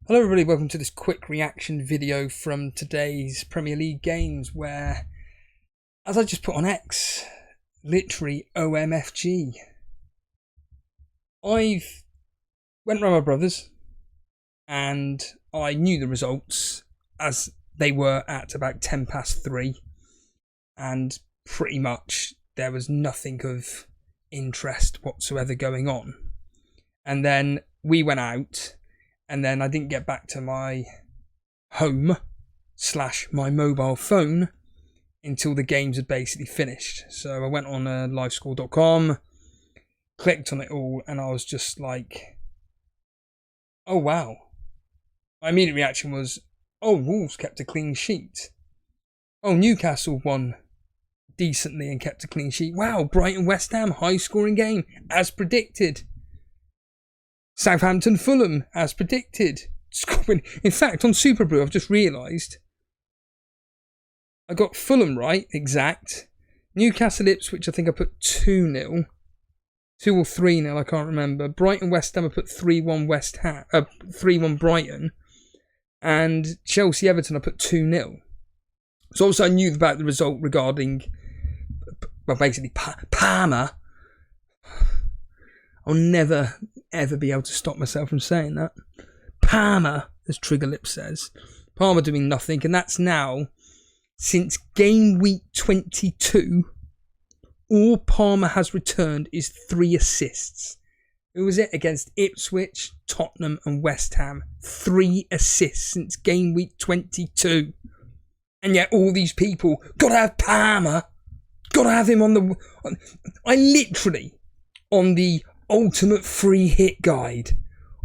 Hello everybody, welcome to this quick reaction video from today's Premier League games where, as I just put on X, literally OMFG. I've went round my brother's and I knew the results as they were at about 3:10 and pretty much there was nothing of interest whatsoever going on. And then we went out. And then I didn't get back to my home / my mobile phone until the games had basically finished. So I went on livescore.com, clicked on it all, and I was just like, oh wow. My immediate reaction was, oh, Wolves kept a clean sheet. Oh, Newcastle won decently and kept a clean sheet. Wow, Brighton West Ham, high scoring game, as predicted. Southampton Fulham, as predicted. In fact, on Super Brew, I've just realised I got Fulham right, exact. Newcastle Ipswich, I think I put 2-0. 2 or 3-0, I can't remember. Brighton West Ham, I put 3-1 West Ham, 3-1 Brighton. And Chelsea Everton, I put 2-0. So also I knew about the result regarding, well, basically Palmer. I'll never ever be able to stop myself from saying that. Palmer, as Trigger Lip says. Palmer doing nothing, and that's now, since game week 22, all Palmer has returned is 3 assists. Who was it? Against Ipswich, Tottenham and West Ham. 3 assists since game week 22. And yet all these people, gotta have Palmer. Gotta have him on the... I literally, on the ultimate free hit guide,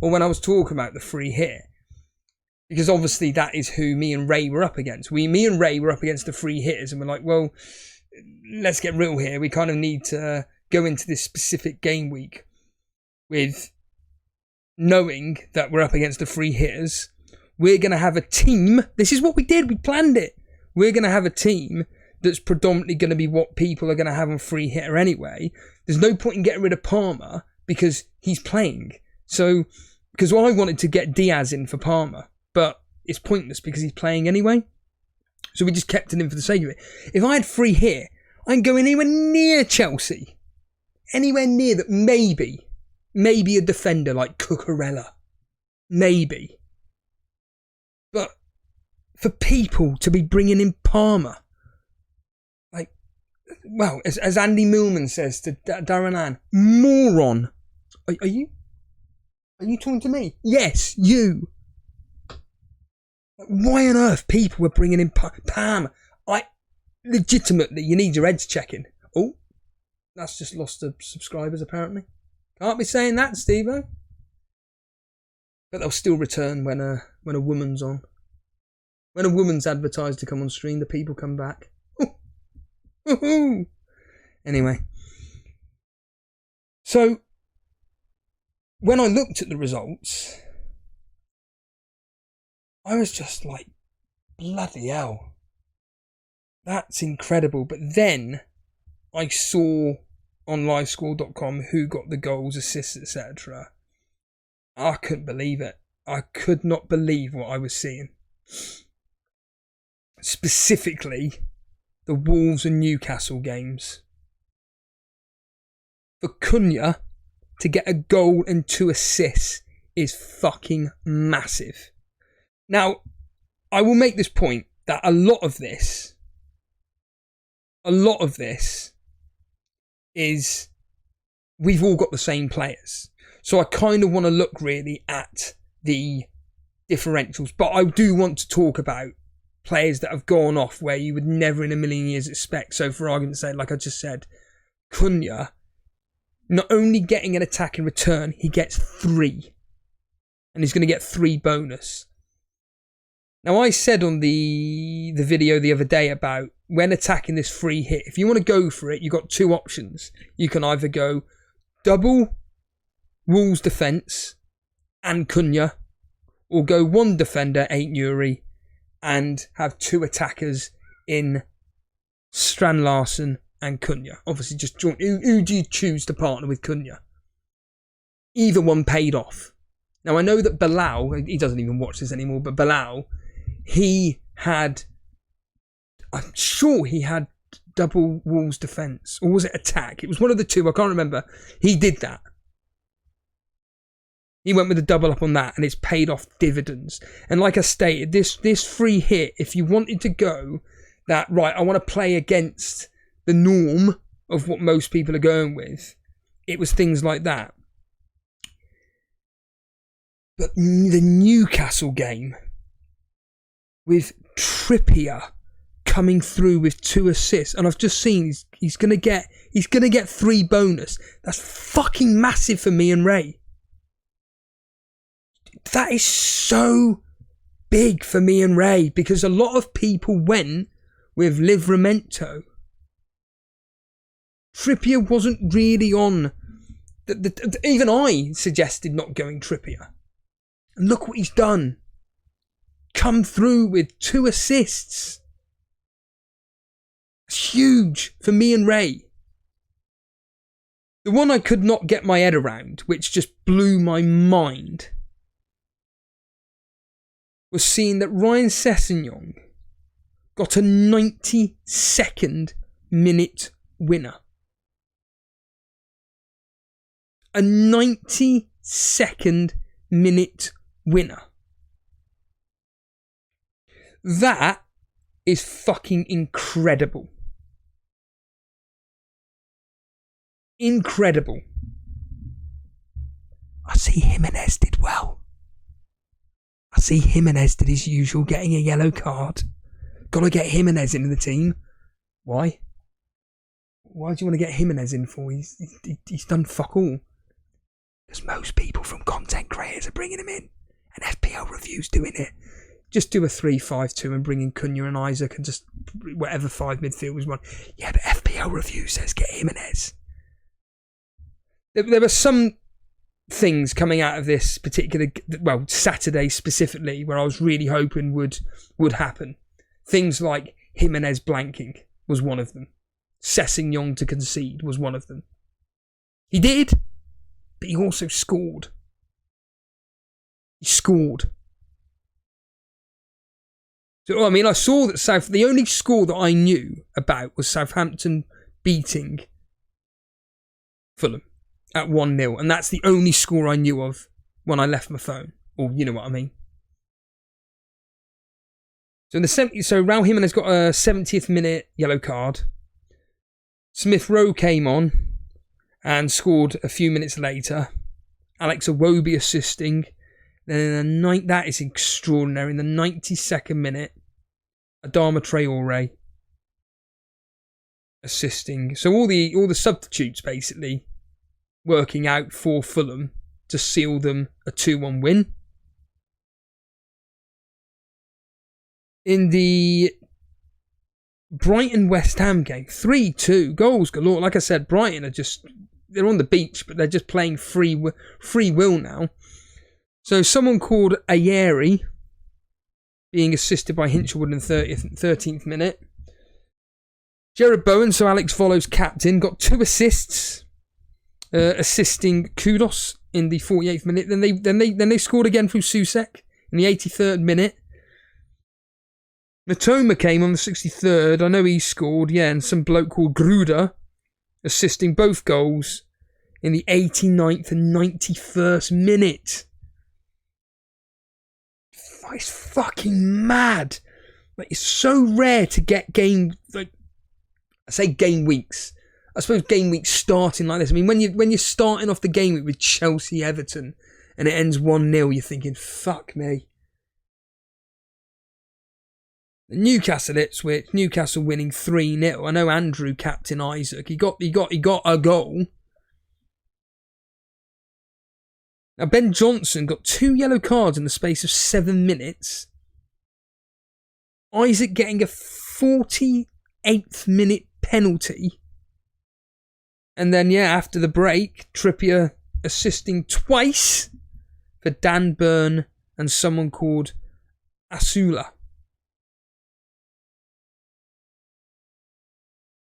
or when I was talking about the free hit, because obviously that is who me and Ray were up against. Me and Ray were up against the free hitters, and we're like, well, let's get real here. We kind of need to go into this specific game week with knowing that we're up against the free hitters. We're going to have a team. This is what we did. We planned it. We're going to have a team that's predominantly going to be what people are going to have on free hitter anyway. There's no point in getting rid of Palmer because he's playing. So, because I wanted to get Diaz in for Palmer, but it's pointless because he's playing anyway. So we just kept it in for the sake of it. If I had free hit, I can go anywhere near Chelsea. Anywhere near that, maybe a defender like Cucurella. Maybe. But for people to be bringing in Palmer, like, well, as Andy Millman says to Darren Ann, moron. Are you talking to me? Yes, you. Why on earth people were bringing in Palmer? Legitimately, you need your heads checking. Oh, that's just lost the subscribers apparently. Can't be saying that, Steve-o. But they'll still return when a woman's on. When a woman's advertised to come on stream, the people come back. Anyway. So, when I looked at the results, I was just like, bloody hell. That's incredible. But then I saw on livescore.com who got the goals, assists, etc. I couldn't believe it. I could not believe what I was seeing. Specifically, the Wolves and Newcastle games. For Cunha to get a goal and 2 assists is fucking massive. Now, I will make this point that a lot of this is we've all got the same players. So I kind of want to look really at the differentials. But I do want to talk about players that have gone off where you would never in a million years expect. So for argument's sake, like I just said, Cunha, not only getting an attack in return, he gets 3. And he's going to get 3 bonus. Now, I said on the video the other day about when attacking this free hit, if you want to go for it, you've got 2 options. You can either go double Wolves defence and Cunha, or go 1 defender, 8 Nuri, and have 2 attackers in Strand Larsen and Cunha. Obviously, just join. Who do you choose to partner with Cunha? Either one paid off. Now, I know that Bilal, he doesn't even watch this anymore, but Bilal, I'm sure he had double Wolves defence. Or was it attack? It was one of the two, I can't remember. He did that. He went with a double up on that, and it's paid off dividends. And like I stated, this free hit, if you wanted to go that, right, I want to play against the norm of what most people are going with, it was things like that. But the Newcastle game, with Trippier coming through with 2 assists, and I've just seen he's gonna get 3 bonus. That's fucking massive for me and Ray. That is so big for me and Ray, because a lot of people went with Livramento. Trippier wasn't really on. Even I suggested not going Trippier. And look what he's done. Come through with 2 assists. It's huge for me and Ray. The one I could not get my head around, which just blew my mind, was seeing that Ryan Sessegnon got a 92nd minute winner. A 92nd minute winner. That is fucking incredible. Incredible. I see Jimenez did well. I see Jimenez did his usual, getting a yellow card. Got to get Jimenez into the team. Why? Why do you want to get Jimenez in for? He's done fuck all. Because most people from content creators are bringing him in. And FPL Review's doing it. Just do a 3-5-2 and bring in Cunha and Isaac and just whatever 5 midfielders want. Yeah, but FPL Review says get Jimenez. There were some things coming out of this particular, well, Saturday specifically, where I was really hoping would happen. Things like Jimenez blanking was one of them. Sessegnon to concede was one of them. He did, but he also scored. He scored. So, I mean, I saw that the only score that I knew about was Southampton beating Fulham at 1-0, and that's the only score I knew of when I left my phone, or you know what I mean. So in the 70th, so Raul Jimenez got a 70th minute yellow card. Smith Rowe came on and scored a few minutes later. Alex Iwobi assisting. Then that is extraordinary. In the 92nd minute, Adama Traore assisting. So all the substitutes basically working out for Fulham to seal them a 2-1 win. In the Brighton West Ham game, 3-2 goals galore. Like I said, Brighton they're on the beach, but they're just playing free will now. So someone called Ayeri being assisted by Hinchelwood in the 13th minute. Jared Bowen, so Alex Vollo's captain, got 2 assists, assisting Kudos in the 48th minute. Then they scored again through Susek in the 83rd minute. Matoma came on the 63rd. I know he scored, yeah, and some bloke called Gruder assisting both goals in the 89th and 91st minute. It's fucking mad. Like, it's so rare to get game weeks. I suppose game weeks starting like this. I mean, when you're starting off the game week with Chelsea Everton and it ends 1-0, you're thinking, fuck me. Newcastle Ipswich, Newcastle winning 3-0. I know Andrew captain Isaac. He got a goal. Now Ben Johnson got 2 yellow cards in the space of 7 minutes. Isaac getting a 48th minute penalty. And then, yeah, after the break, Trippier assisting twice for Dan Burn and someone called Asula.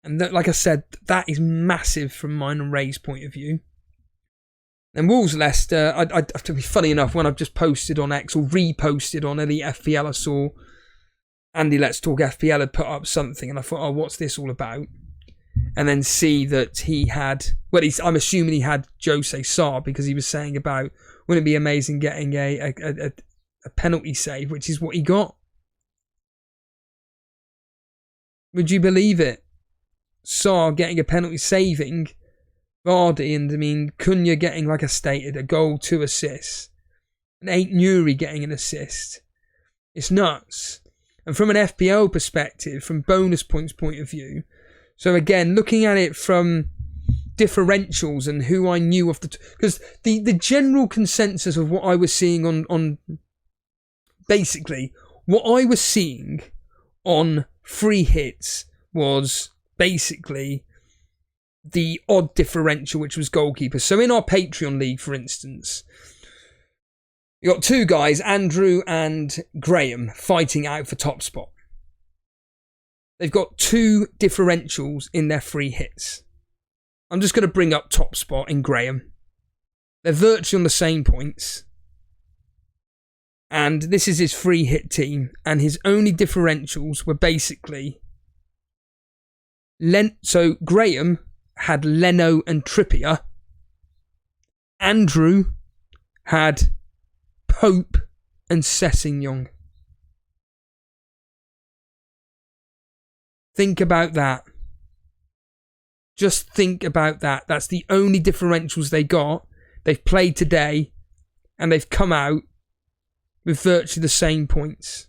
And that, like I said, that is massive from mine and Ray's point of view. And Wolves Leicester, I have to be funny enough, when I've just posted on X or reposted on Elite FPL, I saw Andy Let's Talk FPL had put up something, and I thought, oh, what's this all about? And then see that he had, well, I'm assuming he had Jose Sarr, because he was saying about, wouldn't it be amazing getting a penalty save, which is what he got. Would you believe it? Sarr getting a penalty, saving Vardy, and I mean, Cunha getting, like I stated, a goal, 2 assists. And Nuri getting an assist. It's nuts. And from an FPL perspective, from bonus points point of view, so again, looking at it from differentials and who I knew off the... Because the general consensus of what I was seeing on... Basically, what I was seeing on free hits was basically the odd differential, which was goalkeepers. So in our Patreon league, for instance, you got 2 guys, Andrew and Graham, fighting out for top spot. They've got 2 differentials in their free hits. I'm just going to bring up top spot in Graham. They're virtually on the same points. And this is his free hit team. And his only differentials were basically... So Graham had Leno and Trippier. Andrew had Pope and Sessegnon. Think about that. Just think about that. That's the only differentials they got. They've played today and they've come out with virtually the same points.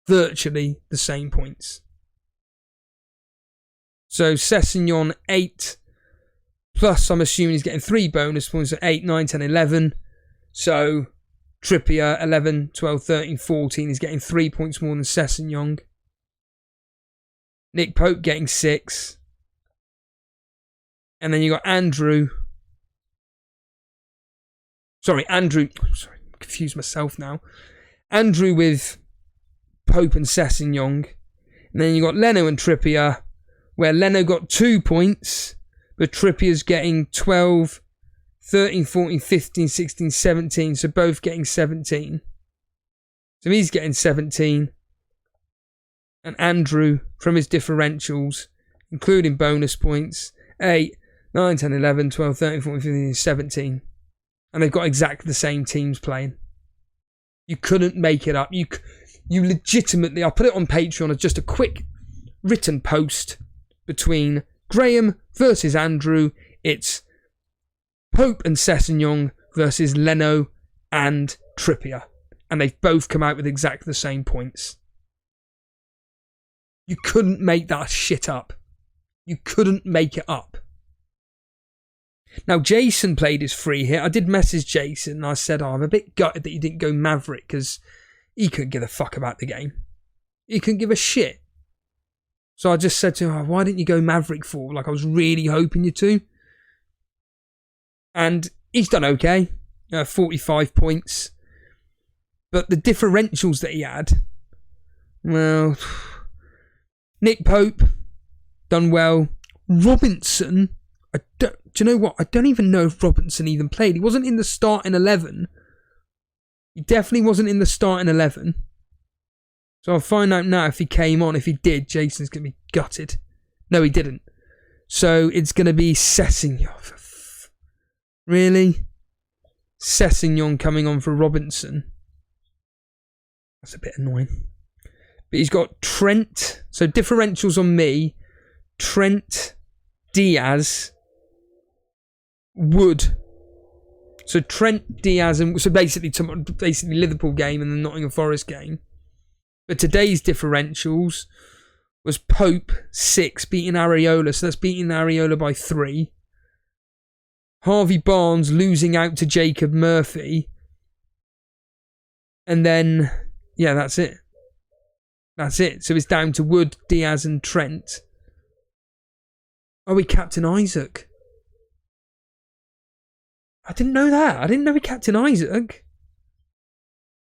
Virtually the same points. So Sessegnon 8, plus I'm assuming he's getting 3 bonus points, so 8, 9, 10, 11. So Trippier 11, 12, 13, 14. He's getting 3 points more than Sessegnon. Nick Pope getting 6. And then you got Andrew. Sorry, confused myself now. Andrew with Pope and Sessegnon. And then you got Leno and Trippier, where Leno got 2 points, but Trippier's getting 12, 13, 14, 15, 16, 17. So both getting 17. So he's getting 17. And Andrew, from his differentials, including bonus points, 8, 9, 10, 11, 12, 13, 14, 15, 17. And they've got exactly the same teams playing. You couldn't make it up. You legitimately... I'll put it on Patreon as just a quick written post between Graham versus Andrew. It's Pope and Sessegnon versus Leno and Trippier. And they've both come out with exactly the same points. You couldn't make that shit up. You couldn't make it up. Now, Jason played his free hit. I did message Jason and I said, I'm a bit gutted that you didn't go Maverick, because he couldn't give a fuck about the game. He couldn't give a shit. So I just said to him, why didn't you go Maverick for? Like, I was really hoping you to. And he's done okay. 45 points. But the differentials that he had, well... Nick Pope, done well. Robinson, do you know what? I don't even know if Robinson even played. He wasn't in the starting 11. He definitely wasn't in the starting 11. So I'll find out now if he came on. If he did, Jason's going to be gutted. No, he didn't. So it's going to be Sessegnon. Really? Sessegnon coming on for Robinson. That's a bit annoying. But he's got Trent. So differentials on me. Trent, Diaz, Wood. So Trent, Diaz, and so basically Liverpool game and the Nottingham Forest game. But today's differentials was Pope 6 beating Areola. So that's beating Areola by 3. Harvey Barnes losing out to Jacob Murphy. And then, yeah, that's it. That's it. So it's down to Wood, Diaz and Trent. Oh, we captain Isaac. I didn't know that. I didn't know we captain Isaac.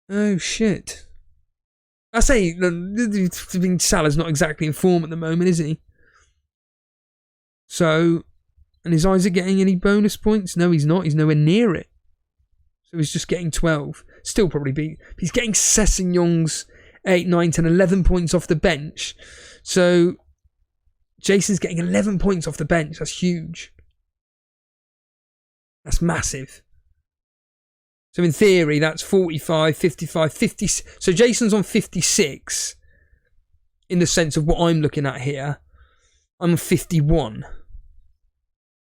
Oh, shit. I say, Salah's not exactly in form at the moment, is he? So, And is Isaac getting any bonus points? No, he's not. He's nowhere near it. So he's just getting 12. Still probably beat. He's getting Sessegnon's 8, 9, 10, 11 points off the bench. So Jason's getting 11 points off the bench. That's huge. That's massive. So in theory, that's 45, 55, 50. So Jason's on 56 in the sense of what I'm looking at here. I'm on 51.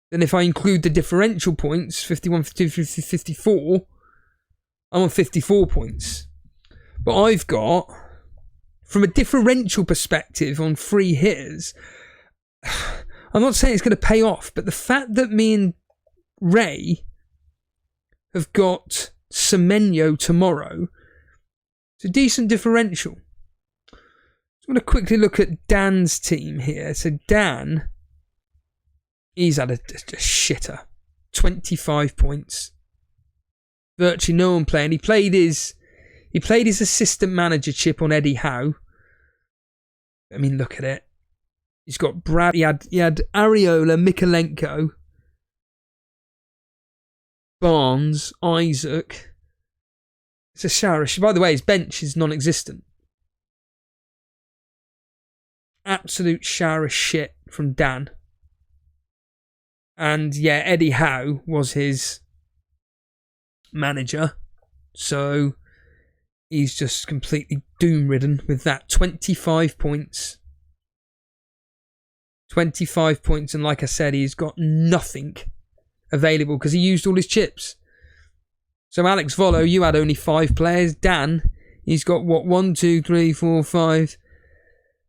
Then if I include the differential points, 51, 52, 54, I'm on 54 points. But I've got, from a differential perspective on free hitters, I'm not saying it's going to pay off, but the fact that me and Ray have got Semenyo tomorrow, it's a decent differential. I'm going to quickly look at Dan's team here. So Dan, he's had a shitter. 25 points. Virtually no one playing. He played his assistant manager chip on Eddie Howe. I mean, look at it. He's got Brad. He had Areola, Mikalenko, Barnes, Isaac. It's a shower. By the way, his bench is non-existent. Absolute shower of shit from Dan. And yeah, Eddie Howe was his manager. So he's just completely doom-ridden with that. 25 points. 25 points. And like I said, he's got nothing available because he used all his chips. So Alex Volo, you had only 5 players. Dan, he's got what? 1, 2, 3, 4, 5,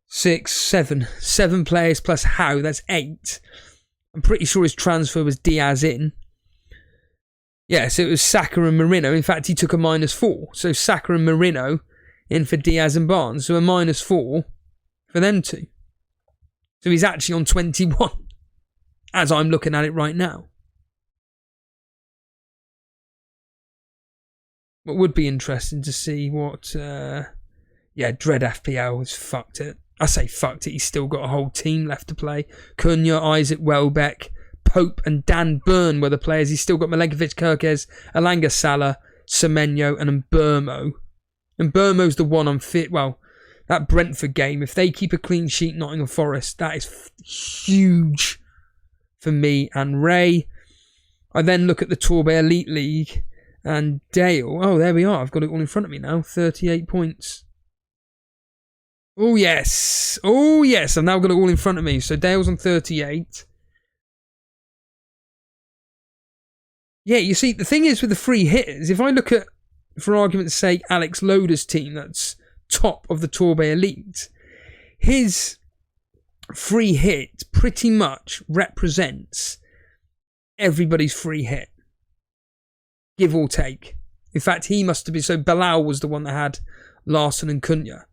6, 7. 7 players plus Howe. That's 8. I'm pretty sure his transfer was Diaz in. Yeah, so it was Saka and Marino. In fact, he took a -4. So Saka and Marino in for Diaz and Barnes. So a -4 for them two. So he's actually on 21 as I'm looking at it right now. What would be interesting to see what... Dread FPL has fucked it. I say fucked it, he's still got a whole team left to play. Cunha, Isaac Welbeck, Pope and Dan Burn were the players. He's still got Milenkovic, Kirkes, Alanga Salah, Semenyo and Mbermo. And Mbermo's the one I'm fit. Well, that Brentford game, if they keep a clean sheet, Nottingham Forest, that is huge for me and Ray. I then look at the Torbay Elite League and Dale. Oh, there we are. I've got it all in front of me now. 38 points. Oh, yes. Oh, yes. I've now got it all in front of me. So Dale's on 38. Yeah, you see, the thing is with the free hitters, if I look at, for argument's sake, Alex Loader's team, that's top of the Torbay Elite, his free hit pretty much represents everybody's free hit. Give or take. In fact, he must have been... So Bilal was the one that had Larson and Cunha.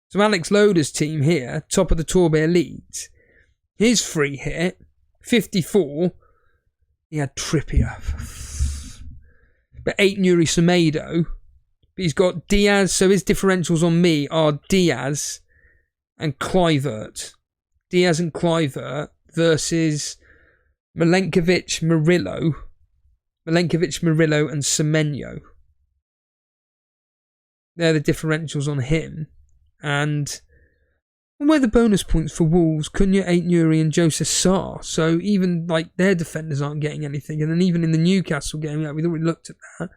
So Alex Loader's team here, top of the Torbay Elite, his free hit, 54, he had Trippier. But 8 Nuri Semedo. But he's got Diaz, so his differentials on me are Diaz and Kluivert. Diaz and Kluivert versus Milenkovic, Murillo, and Semenyo. They're the differentials on him. And where are the bonus points for Wolves? Cunha, 8 Nuri and Joseph Sarr. So even like their defenders aren't getting anything. And then even in the Newcastle game, we've already looked at that.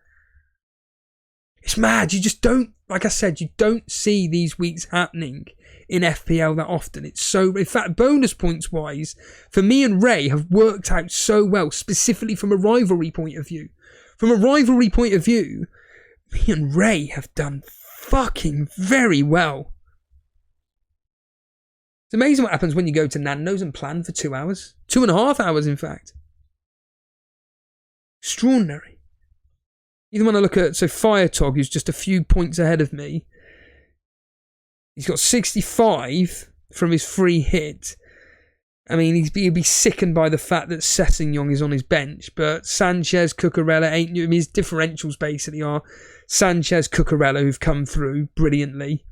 It's mad. You just don't, like I said, you don't see these weeks happening in FPL that often. It's so, in fact, bonus points wise, for me and Ray have worked out so well, specifically from a rivalry point of view. From a rivalry point of view, me and Ray have done fucking very well. It's amazing what happens when you go to Nando's and plan for 2 hours. 2.5 hours, in fact. Extraordinary. Even when I look at, so Firetog, who's just a few points ahead of me, he's got 65 from his free hit. I mean, he'd be sickened by the fact that Sessegnong is on his bench, but Sanchez, Cucurella, his differentials basically are Sanchez, Cucurella, who've come through brilliantly.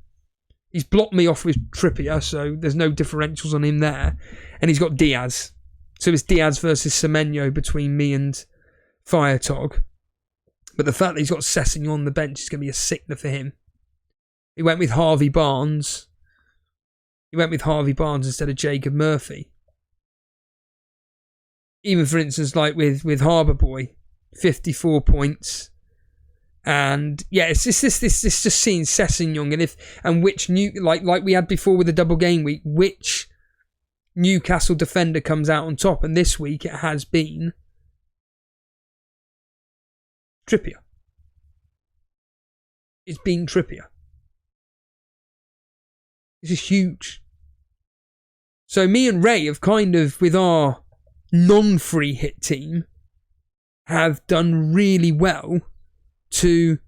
He's blocked me off with Trippier, so there's no differentials on him there. And he's got Diaz. So it's Diaz versus Semenyo between me and Firetog. But the fact that he's got Sessegnon on the bench is going to be a sickener for him. He went with Harvey Barnes. Instead of Jacob Murphy. Even, for instance, like with Harbour Boy, 54 points. And yeah, it's just seeing Sessegnon and which new like we had before with the double game week, which Newcastle defender comes out on top, and this week it has been Trippier. It's been Trippier. This is huge. So me and Ray have kind of, with our non-free hit team, have done really well to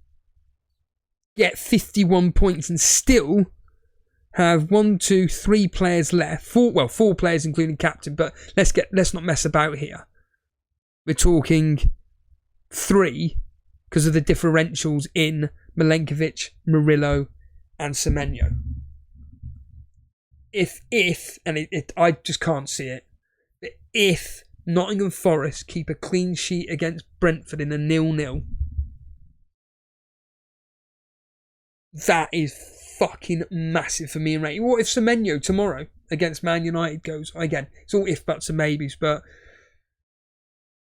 get 51 points and still have 3 players left. 4 players including captain, but let's not mess about here. We're talking 3 because of the differentials in Milenkovic, Murillo and Semenyo. I just can't see it, but if Nottingham Forest keep a clean sheet against Brentford in a 0-0, that is fucking massive for me and Ray. What if Semenyo tomorrow against Man United goes? Again, it's all if, buts and maybes, but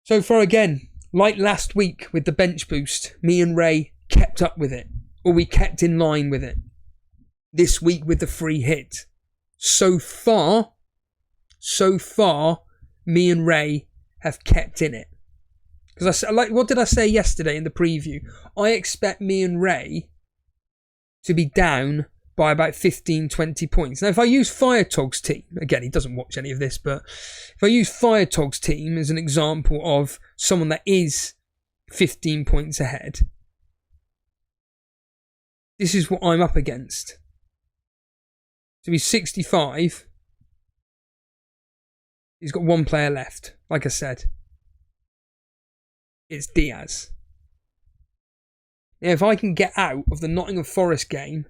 so far again, like last week with the bench boost, me and Ray kept up with it, or we kept in line with it. This week with the free hit, so far, me and Ray have kept in it. Because what did I say yesterday in the preview? I expect me and Ray to be down by about 15-20 points. Now, if I use Firetog's team, again, he doesn't watch any of this, but if I use Firetog's team as an example of someone that is 15 points ahead, this is what I'm up against. So he's 65. He's got 1 player left. Like I said, it's Diaz. Now, if I can get out of the Nottingham Forest game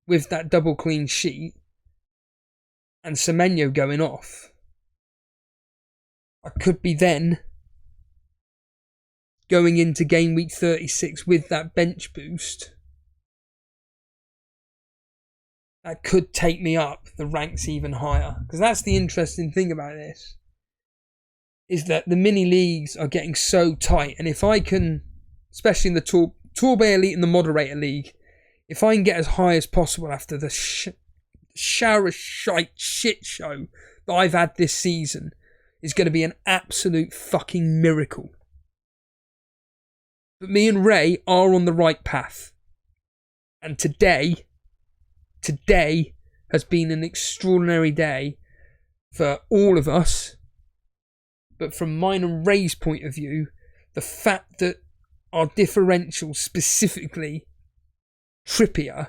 with that double clean sheet and Semenyo going off, I could be then going into game week 36 with that bench boost. That could take me up the ranks even higher. Because that's the interesting thing about this, is that the mini leagues are getting so tight. And if I can, especially in the Torbay Elite and the Moderator League, if I can get as high as possible after the shit show that I've had this season, is going to be an absolute fucking miracle. But me and Ray are on the right path. And today has been an extraordinary day for all of us. But from mine and Ray's point of view, the fact that our differential, specifically Trippier,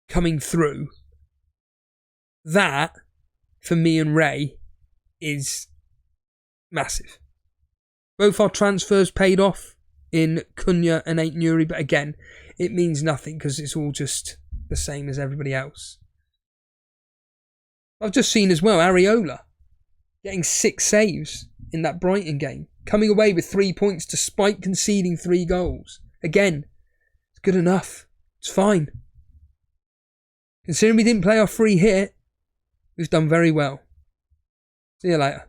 coming through, that, for me and Ray, is massive. Both our transfers paid off in Cunha and Ait-Nouri, but again, it means nothing because it's all just the same as everybody else. I've just seen as well Areola getting 6 saves in that Brighton game, coming away with 3 points despite conceding 3 goals. Again, it's good enough. It's fine. Considering we didn't play our free hit, we've done very well. See you later.